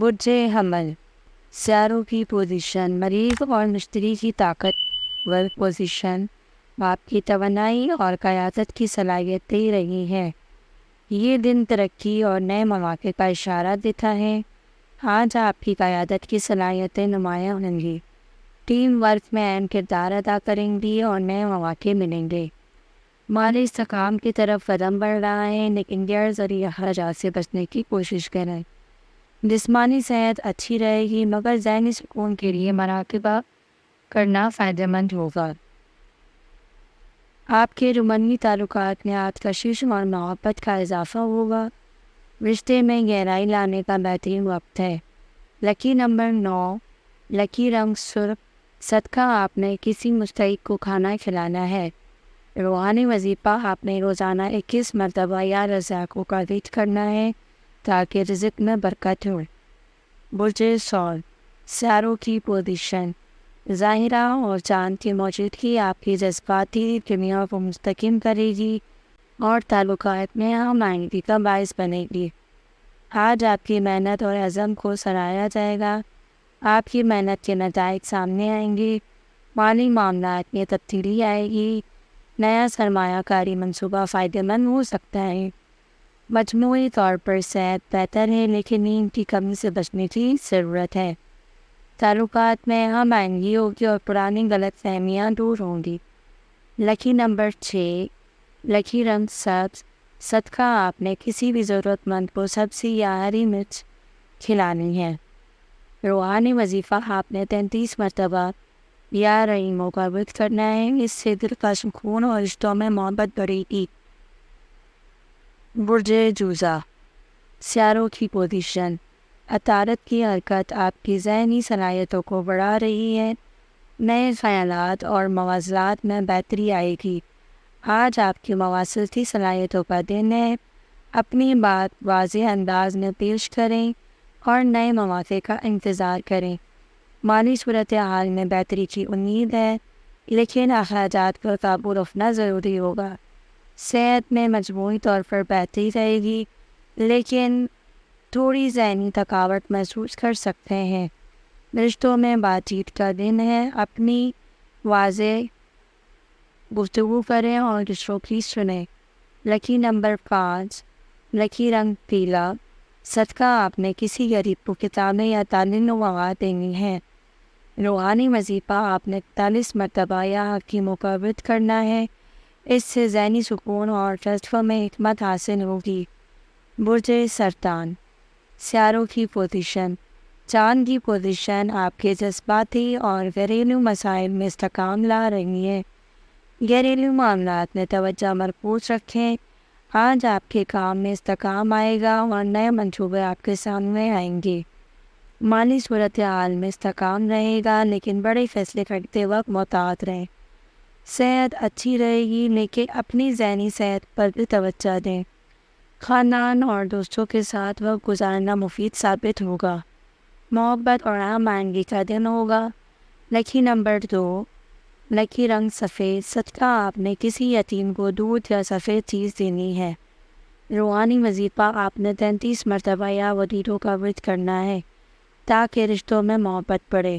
برج حمل، سیاروں کی پوزیشن، مریخ اور مشتری کی طاقت ور پوزیشن آپ کی توانائی اور قیادت کی صلاحیت دے رہی ہے۔ یہ دن ترقی اور نئے مواقع کا اشارہ دیتا ہے۔ آج آپ کی قیادت کی صلاحیتیں نمایاں ہوں گی، ٹیم ورک میں اہم کردار ادا کریں گی اور نئے مواقع ملیں گے۔ مالی استحکام کی طرف قدم بڑھ رہا ہے، لیکن غیر ضروری اخراجات سے بچنے کی کوشش کریں۔ جسمانی صحت اچھی رہے گی، مگر ذہنی سکون کے لیے مراقبہ کرنا فائدہ مند ہوگا۔ آپ کے رومانی تعلقات میں آتشفش اور محبت کا اضافہ ہوگا۔ رشتے میں گہرائی لانے کا بہترین وقت ہے۔ لکی نمبر 9، لکی رنگ سرخ، صدقہ آپ نے کسی مستحق کو کھانا کھلانا ہے۔ روحانی وظیفہ آپ نے روزانہ 21 مرتبہ یا رضا کو قابض کرنا ہے تاکہ رزق میں برکت ہو۔ برج سور، سیاروں کی پوزیشن، ظاہرہ اور چاند کی موجودگی آپ کی جذباتی کیمیا کو مستحکم کرے گی اور تعلقات میں ہم آہنگی کا باعث بنے گی۔ آج آپ کی محنت اور عزم کو سراہا جائے گا۔ آپ کی محنت کے نتائج سامنے آئیں گے۔ مالی معاملات میں تبدیلی آئے گی۔ نیا سرمایہ کاری منصوبہ فائدہ مند ہو سکتا ہے۔ مجموعی طور پر صحت بہتر ہے، لیکن نیند کی کمی سے بچنے کی ضرورت ہے۔ تعلقات میں ہم آہنگی ہوگی اور پرانی غلط فہمیاں دور ہوں گی۔ لکی نمبر 6، لکی رنگ سبز، صدقہ آپ نے کسی بھی ضرورت مند کو سبزی یا ہری مرچ کھلانی ہے۔ روحانی وظیفہ آپ نے 33 مرتبہ یا رحیموں کا ورد کرنا ہے، اس سے دل کا سکون اور رشتوں میں محبت بڑھے گی۔ برج جوزا، سیاروں کی پوزیشن، عطارد کی حرکت آپ کی ذہنی صلاحیتوں کو بڑھا رہی ہے۔ نئے خیالات اور مواصلات میں بہتری آئے گی۔ آج آپ کی مواصلاتی صلاحیتوں کا دن ہے۔ اپنی بات واضح انداز میں پیش کریں اور نئے مواقع کا انتظار کریں۔ مالی صورتحال میں بہتری کی امید ہے، لیکن اخراجات پر قابو رکھنا ضروری ہوگا۔ صحت میں مجموعی طور پر بہتری رہے گی، لیکن تھوڑی ذہنی تھکاوٹ محسوس کر سکتے ہیں۔ رشتوں میں بات چیت کا دن ہے، اپنی واضح گفتگو کریں اور دوسروں کی سنیں۔ لکی نمبر 5، لکی رنگ پیلا، صدقہ آپ نے کسی غریب کو کتابیں یا تعلیم و مواد دینی ہے۔ روحانی وظیفہ آپ نے 41 مرتبہ یا حکیموں کا ورد کرنا ہے، اس سے ذہنی سکون اور فلسفہ میں حکمت حاصل ہوگی۔ برج سرطان، سیاروں کی پوزیشن، چاند کی پوزیشن آپ کے جذباتی اور گھریلو مسائل میں استحکام لا رہی ہے۔ گھریلو معاملات میں توجہ مرکوز رکھیں۔ آج آپ کے کام میں استحکام آئے گا اور نئے منصوبے آپ کے سامنے آئیں گے۔ مالی صورتحال میں استحکام رہے گا، لیکن بڑے فیصلے کرتے وقت محتاط رہیں۔ صحت اچھی رہے گی، لیکن اپنی ذہنی صحت پر بھی توجہ دیں۔ خاندان اور دوستوں کے ساتھ وقت گزارنا مفید ثابت ہوگا۔ محبت اور ہم آہنگی کا دن ہوگا۔ لکی نمبر 2، لکی رنگ سفید، صدقہ آپ نے کسی یتیم کو دودھ یا سفید چیز دینی ہے۔ روحانی وظیفہ آپ نے 33 مرتبہ یا وزیروں کا ورد کرنا ہے تاکہ رشتوں میں محبت بڑھے۔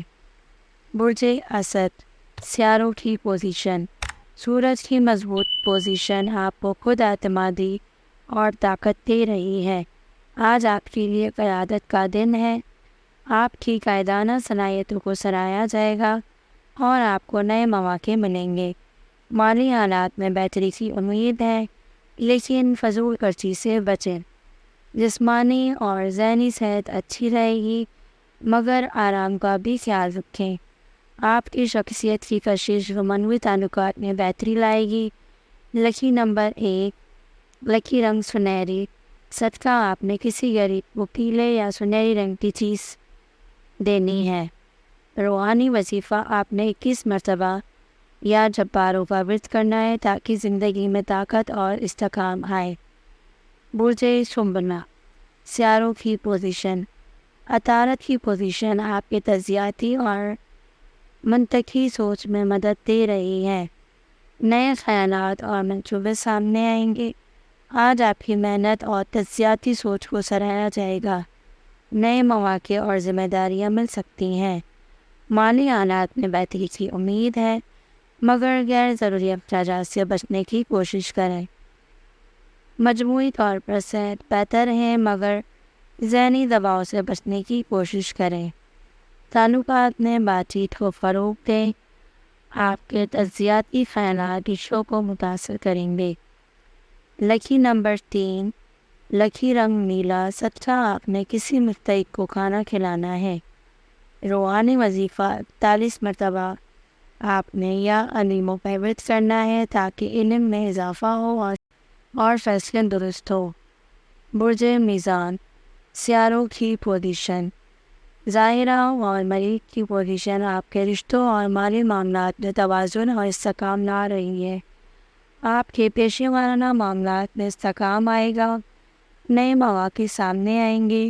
برج اسد، سیاروں کی پوزیشن، سورج کی مضبوط پوزیشن آپ کو خود اعتمادی اور طاقت دے رہی ہے۔ آج آپ کے لیے قیادت کا دن ہے۔ آپ کی قائدانہ صلاحیتوں کو سراہا جائے گا اور آپ کو نئے مواقع ملیں گے۔ مالی حالات میں بہتری کی امید ہے، لیکن فضول خرچی سے بچیں۔ جسمانی اور ذہنی صحت اچھی رہے گی، مگر آرام کا بھی خیال رکھیں۔ آپ کی شخصیت کی کشش رومانوی تعلقات میں بہتری لائے گی۔ لکی نمبر 1، لکی رنگ سنہری، صدقہ آپ نے کسی غریب کو پیلے یا سنہری رنگ کی چیز دینی ہے۔ روحانی وظیفہ آپ نے 21 مرتبہ یا جباروں کا ورد کرنا ہے تاکہ زندگی میں طاقت اور استحکام آئے۔ برج سنبلا، سیاروں کی پوزیشن، عطارد کی پوزیشن آپ کے تجزیاتی اور منطقی سوچ میں مدد دے رہی ہے۔ نئے خیالات اور منصوبے سامنے آئیں گے۔ آج آپ کی محنت اور تجزیاتی سوچ کو سراہا جائے گا۔ نئے مواقع اور ذمہ داریاں مل سکتی ہیں۔ مالی حالات میں بہتری کی امید ہے، مگر غیر ضروری اخراجات سے بچنے کی کوشش کریں۔ مجموعی طور پر صحت بہتر ہے، مگر ذہنی دباؤ سے بچنے کی کوشش کریں۔ تعلقات میں بات چیت کو فروغ دیں۔ آپ کے تجزیاتی خیالات رشتوں کو متاثر کریں گے۔ لکی نمبر 3، لکی رنگ نیلا، صدقہ آپ نے کسی مستحق کو کھانا کھلانا ہے۔ روحانی وظیفہ 41 مرتبہ آپ نے یا علیموں پر ورد کرنا ہے تاکہ علم میں اضافہ ہو اور فیصلے درست ہو۔ برج میزان، سیاروں کی پوزیشن، ظاہرہ اور مریخ کی پوزیشن آپ کے رشتوں اور مالی معاملات میں توازن اور استحکام لا رہی ہے۔ آپ کے پیشہ ورانہ معاملات میں استحکام آئے گا، نئے مواقع سامنے آئیں گے،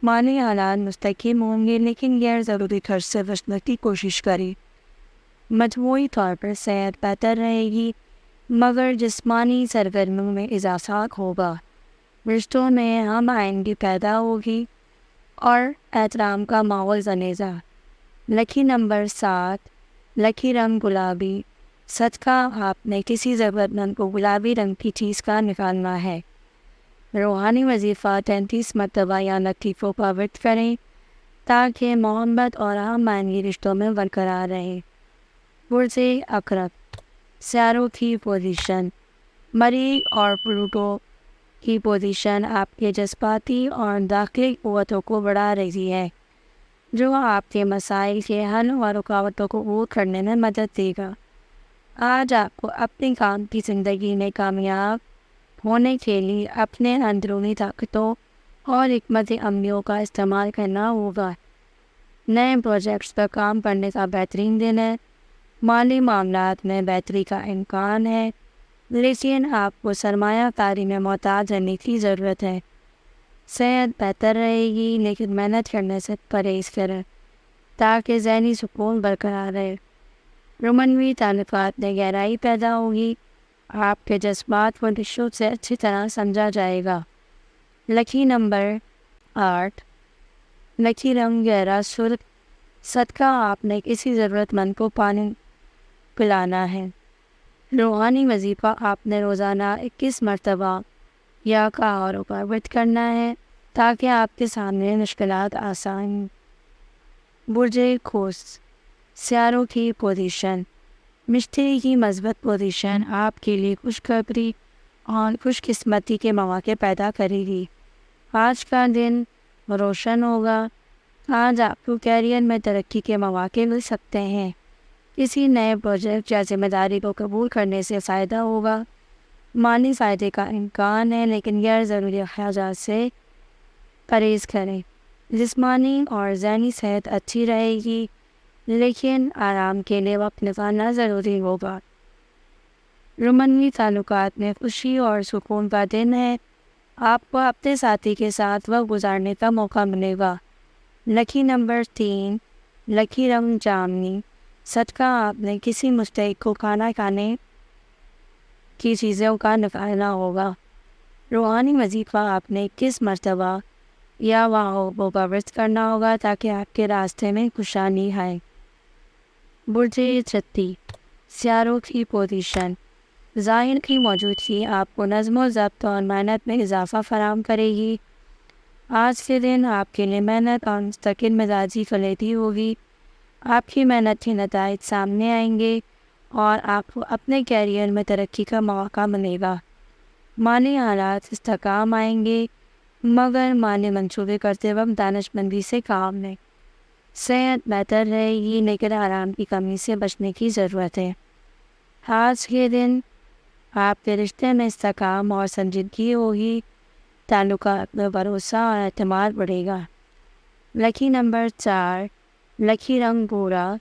مالی حالات مستحکم ہوں گے، لیکن غیر ضروری خرچ سے بچنے کی کوشش کریں۔ مجموعی طور پر صحت بہتر رہے گی، مگر جسمانی سرگرمیوں میں اضافہ ہوگا۔ رشتوں میں ہم آہنگی پیدا ہوگی اور احترام کا ماحول بنےگا۔ لکی نمبر 7، لکی رنگ گلابی، صدقہ آپ نے کسی ضرورت مند کو گلابی رنگ کی چیز کا نکالنا ہے۔ روحانی وظیفہ 33 مرتبہ یا لطیفوں کا ورد کریں تاکہ محبت اور ہم آہنگی رشتوں میں برقرار رہے۔ برج عقرب، سیاروں کی پوزیشن، مریخ اور پلوٹو کی پوزیشن آپ کے جذباتی اور داخلی قوتوں کو بڑھا رہی ہے، جو آپ کے مسائل کے حل اور رکاوٹوں کو دور کرنے میں مدد دے گا۔ آج آپ کو اپنے کام کی زندگی میں کامیاب ہونے کے لیے اپنے اندرونی طاقتوں اور حکمت عملیوں کا استعمال کرنا ہوگا۔ نئے پروجیکٹس پر کام کرنے کا بہترین دن ہے۔ مالی معاملات میں بہتری کا امکان ہے، لیکن آپ کو سرمایہ کاری میں محتاط رہنے کی ضرورت ہے۔ صحت بہتر رہے گی، لیکن محنت کرنے سے پرہیز کریں تاکہ ذہنی سکون برقرار رہے۔ رومانوی تعلقات میں گہرائی پیدا ہوگی، آپ کے جذبات و رشتوں سے اچھی طرح سمجھا جائے گا۔ لکی نمبر 8، لکی رنگ گہرا سرخ، صدقہ آپ نے کسی ضرورت مند کو پانی پلانا ہے۔ روحانی وظیفہ آپ نے روزانہ 21 مرتبہ یا کہاوروں کا ورد کرنا ہے تاکہ آپ کے سامنے مشکلات آسان ہوں۔ برج قوس، سیاروں کی پوزیشن، مشتری کی مثبت پوزیشن آپ کے لیے خوشخبری اور خوش قسمتی کے مواقع پیدا کرے گی۔ آج کا دن روشن ہوگا۔ آج آپ کو کیریئر میں ترقی کے مواقع مل سکتے ہیں۔ کسی نئے پروجیکٹ یا ذمہ داری کو قبول کرنے سے فائدہ ہوگا۔ مالی فائدے کا امکان ہے، لیکن غیر ضروری اخراجات سے پرہیز کریں۔ جسمانی اور ذہنی صحت اچھی رہے گی، لیکن آرام کے لیے وقت نکالنا ضروری ہوگا۔ رومانوی تعلقات میں خوشی اور سکون کا دن ہے۔ آپ کو اپنے ساتھی کے ساتھ وقت گزارنے کا موقع ملے گا۔ لکی نمبر 3، لکی رنگ جامنی، صدقہ آپ نے کسی مستحق کو کھانا کھانے کی چیزوں کا نکالنا ہوگا۔ روحانی وظیفہ آپ نے 21 مرتبہ یا واہوں کا ورد کرنا ہوگا تاکہ آپ کے راستے میں خوشحالی آئے۔ برج چھتی، سیاروں کی پوزیشن، ظاہر کی موجودگی آپ کو نظم و ضبط اور محنت میں اضافہ فراہم کرے گی۔ آج کے دن آپ کے لیے محنت اور مستقل مزاجی کلیدی ہوگی۔ آپ کی محنت کے نتائج سامنے آئیں گے اور آپ کو اپنے کیریئر میں ترقی کا موقع ملے گا۔ مالی حالات استحکام آئیں گے، مگر مالی منصوبے کرتے وقت دانش مندی سے کام لیں۔ صحت بہتر رہے گی، لیکن آرام کی کمی سے بچنے کی ضرورت ہے۔ آج کے دن آپ کے رشتے میں استحکام اور سنجیدگی ہوگی۔ تعلقات میں بھروسہ اور اعتماد بڑھے گا۔ لکی نمبر 4، لکی رنگ بھورا،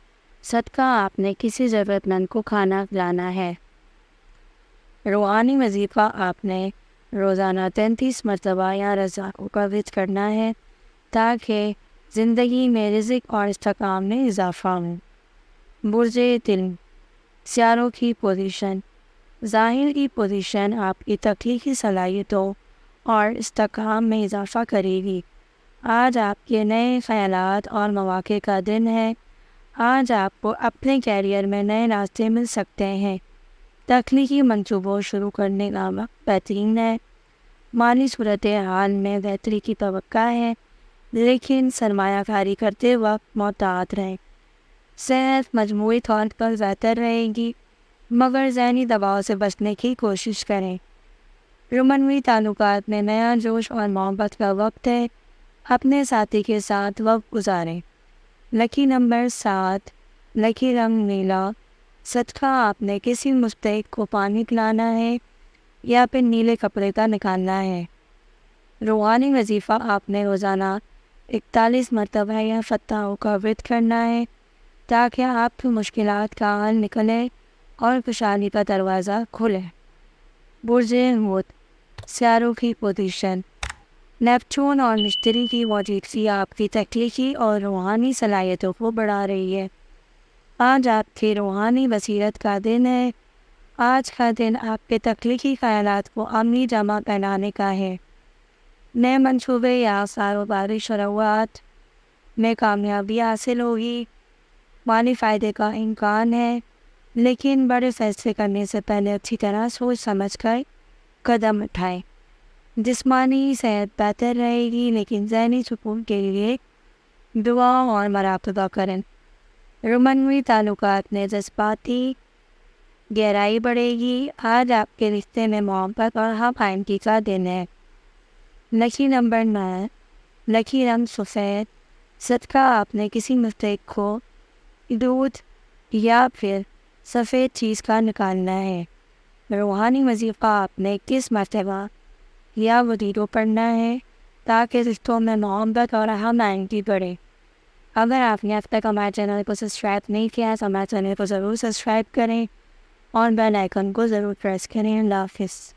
صدقہ آپ نے کسی ضرورت مند کو کھانا کھلانا ہے۔ روحانی وظیفہ آپ نے روزانہ 33 مرتبہ یا رزاقوں کا ورد کرنا ہے تاکہ زندگی میں رزق اور استحکام میں اضافہ ہو۔ برج تل، سیاروں کی پوزیشن، ظاہر کی پوزیشن آپ کی تخلیقی صلاحیتوں اور استحکام میں اضافہ کرے گی۔ آج آپ کے نئے خیالات اور مواقع کا دن ہے۔ آج آپ کو اپنے کیریئر میں نئے راستے مل سکتے ہیں۔ تخلیقی منصوبوں شروع کرنے کا وقت بہترین ہے۔ مالی صورتحال میں بہتری کی توقع ہے، لیکن سرمایہ کاری کرتے وقت محتاط رہیں۔ صحت مجموعی طور پر بہتر رہے گی، مگر ذہنی دباؤ سے بچنے کی کوشش کریں۔ رومنوی تعلقات میں نیا جوش اور محبت کا وقت ہے۔ اپنے ساتھی کے ساتھ وقت گزاریں۔ لکی نمبر 7، لکی رنگ نیلا۔ صدقہ آپ نے کسی مستحق کو پانی پلانا ہے یا پھر نیلے کپڑے کا نکالنا ہے۔ روحانی وظیفہ آپ نے روزانہ 41 مرتبہ یا فتحوں کا ورد کرنا ہے تاکہ آپ کی مشکلات کا حل نکلے اور خوشحالی کا دروازہ کھلے۔ برج حوت، سیاروں کی پوزیشن۔ نیپچون اور مشتری کی موجودگی آپ کی تخلیقی اور روحانی صلاحیتوں کو بڑھا رہی ہے۔ آج آپ کی روحانی بصیرت کا دن ہے۔ آج کا دن آپ کے تخلیقی خیالات کو عملی جمع پہنانے کا ہے۔ نئے منصوبے یا کاروباری شروعات میں کامیابی حاصل ہوگی۔ مالی فائدے کا امکان ہے، لیکن بڑے فیصلے کرنے سے پہلے اچھی طرح سوچ سمجھ کر قدم اٹھائیں۔ جسمانی صحت بہتر رہے گی، لیکن ذہنی سکون کے لیے دعا اور مراقبہ کریں۔ رومنوی تعلقات میں جذباتی گہرائی بڑھے گی۔ آج آپ کے رشتے میں محبت اور ہم آہنگی کا دن ہے۔ لکی نمبر 9، لکی رنگ سفید۔ صدقہ آپ نے کسی مستحق کو دودھ یا پھر سفید چیز کا نکالنا ہے۔ روحانی وظیفہ آپ نے کس مرتبہ یا وزیروں پڑھنا ہے تاکہ رشتوں میں محبت اور ہم آہنگی بڑھے۔ اگر آپ نے اب تک ہمارے چینل کو سبسکرائب نہیں کیا ہے تو ہمارے چینل کو ضرور سبسکرائب کریں اور بیل آئیکن کو ضرور پریس کریں۔ اللہ حافظ۔